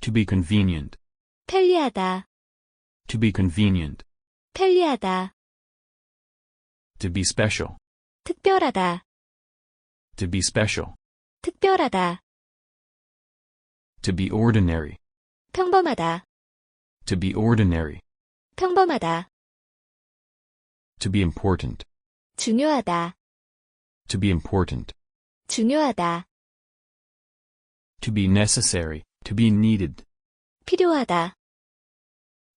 To be convenient. 편리하다. To be convenient. 편리하다. To be special. 특별하다. To be special. 특별하다. To be ordinary. 평범하다. To be ordinary. 평범하다. To be important. 중요하다. To be important. 중요하다. To be necessary. To be needed. 필요하다.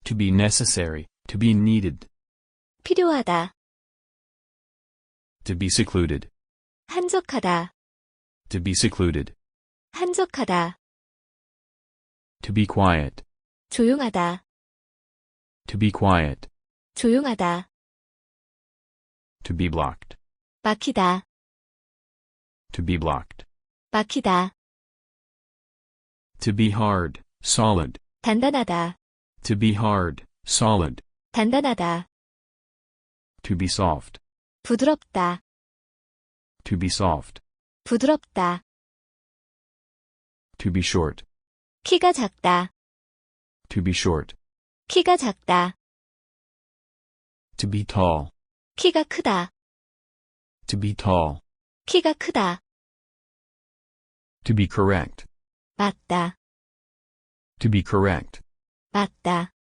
To be necessary. To be needed. 필요하다. To be secluded. 한적하다. To be secluded. 한적하다. To be quiet. 조용하다. To be quiet. 조용하다. To be blocked. 막히다. To be blocked. 막히다. To be hard, solid. 단단하다. To be hard, solid. 단단하다. To be soft. 부드럽다. To be soft. 부드럽다. To be short. 키가 작다. To be short. 키가 작다. To be tall. 키가 크다. To be tall. 키가 크다. To be correct. 맞다. To be correct. 맞다.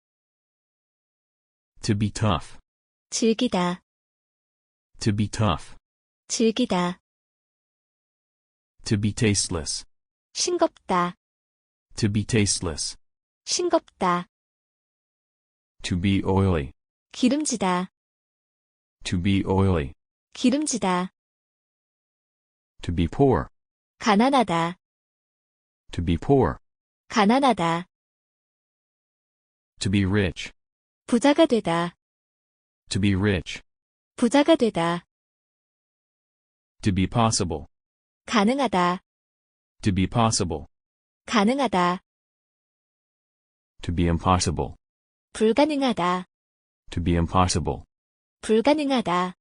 To be tough. 즐기다. To be tough. 즐기다. To be tasteless. 싱겁다. To be tasteless. 싱겁다. To be oily. 기름지다. To be oily. 기름지다. To be poor. 가난하다. To be poor. 가난하다. To be rich. 부자가 되다. To be rich. 부자가 되다. To be possible. 가능하다. To be possible. 가능하다. To be impossible. 불가능하다. To be impossible. 불가능하다.